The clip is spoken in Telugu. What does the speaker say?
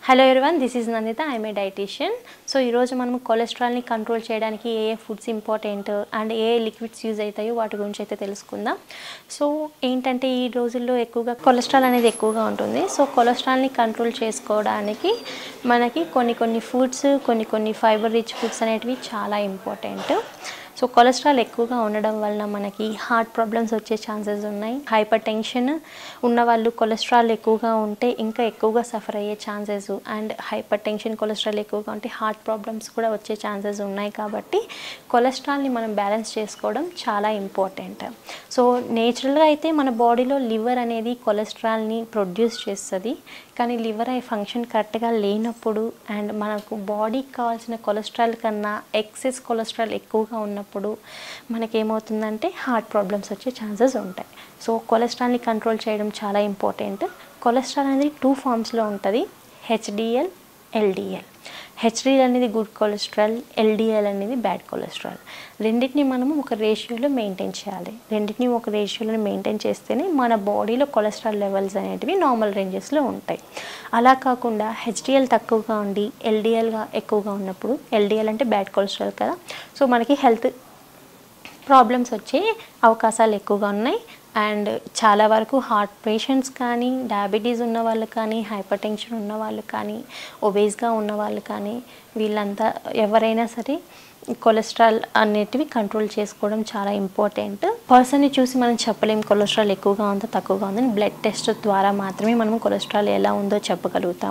Hello everyone, this is Nanditha. I'm a dietitian. So ఈరోజు మనం కొలెస్ట్రాల్ని కంట్రోల్ చేయడానికి ఏ ఫుడ్స్ ఇంపార్టెంట్ అండ్ ఏ లిక్విడ్స్ యూజ్ అవుతాయో వాటి గురించి అయితే తెలుసుకుందాం. సో ఏంటంటే ఈ రోజుల్లో ఎక్కువగా కొలెస్ట్రాల్ అనేది ఎక్కువగా ఉంటుంది. సో కొలెస్ట్రాల్ని కంట్రోల్ చేసుకోవడానికి మనకి కొన్ని ఫుడ్స్, కొన్ని ఫైబర్ రిచ్ ఫుడ్స్ అనేటివి చాలా ఇంపార్టెంట్. సో కొలెస్ట్రాల్ ఎక్కువగా ఉండడం వలన మనకి హార్ట్ ప్రాబ్లమ్స్ వచ్చే ఛాన్సెస్ ఉన్నాయి. హైపర్ టెన్షన్ ఉన్నవాళ్ళు కొలెస్ట్రాల్ ఎక్కువగా ఉంటే ఇంకా ఎక్కువగా సఫర్ అయ్యే chances, and hyper tension cholesterol ఎక్కువగా ఉంటే హార్ట్ ప్రాబ్లమ్స్ కూడా వచ్చే ఛాన్సెస్ ఉన్నాయి. కాబట్టి కొలెస్ట్రాల్ని మనం బ్యాలెన్స్ చేసుకోవడం చాలా ఇంపార్టెంట్. సో నేచురల్గా అయితే మన బాడీలో లివర్ అనేది కొలెస్ట్రాల్ని ప్రొడ్యూస్ చేస్తుంది. కానీ లివర్ అనే ఫంక్షన్ కరెక్ట్గా లేనప్పుడు అండ్ మనకు బాడీకి కావాల్సిన కొలెస్ట్రాల్ కన్నా ఎక్సెస్ కొలెస్ట్రాల్ ఎక్కువగా ఉన్నప్పుడు మనకేమవుతుందంటే హార్ట్ ప్రాబ్లమ్స్ వచ్చే ఛాన్సెస్ ఉంటాయి. సో కొలెస్ట్రాల్ని కంట్రోల్ చేయడం చాలా ఇంపార్టెంట్. కొలెస్ట్రాల్ అనేది 2 ఫామ్స్లో ఉంటుంది: హెచ్డిఎల్, ఎల్డిఎల్. హెచ్డిఎల్ అనేది గుడ్ కొలెస్ట్రాల్, ఎల్డిఎల్ అనేది బ్యాడ్ కొలెస్ట్రాల్. రెండింటిని మనము ఒక రేషియోలో మెయింటైన్ చేయాలి. రెండింటిని ఒక రేషియోలో మెయింటైన్ చేస్తేనే మన బాడీలో కొలెస్ట్రాల్ లెవెల్స్ అనేటివి నార్మల్ రేంజెస్లో ఉంటాయి. అలా కాకుండా హెచ్డిఎల్ తక్కువగా ఉండి ఎల్డిఎల్గా ఎక్కువగా ఉన్నప్పుడు, ఎల్డిఎల్ అంటే బ్యాడ్ కొలెస్ట్రాల్ కదా, సో మనకి హెల్త్ ప్రాబ్లమ్స్ వచ్చే అవకాశాలు ఎక్కువగా ఉన్నాయి. అండ్ చాలా వరకు హార్ట్ పేషెంట్స్ కానీ, డయాబెటీస్ ఉన్న వాళ్ళు కానీ, హైపర్ టెన్షన్ ఉన్న వాళ్ళు కానీ, ఒబేస్గా ఉన్న వాళ్ళు కానీ, వీళ్ళంతా ఎవరైనా సరే కొలెస్ట్రాల్ అనేటివి కంట్రోల్ చేసుకోవడం చాలా ఇంపార్టెంట్. పర్సన్ని చూసి మనం చెప్పలేం కొలెస్ట్రాల్ ఎక్కువగా ఉందో తక్కువగా ఉందని. బ్లడ్ టెస్ట్ ద్వారా మాత్రమే మనం కొలెస్ట్రాల్ ఎలా ఉందో చెప్పగలుగుతాము.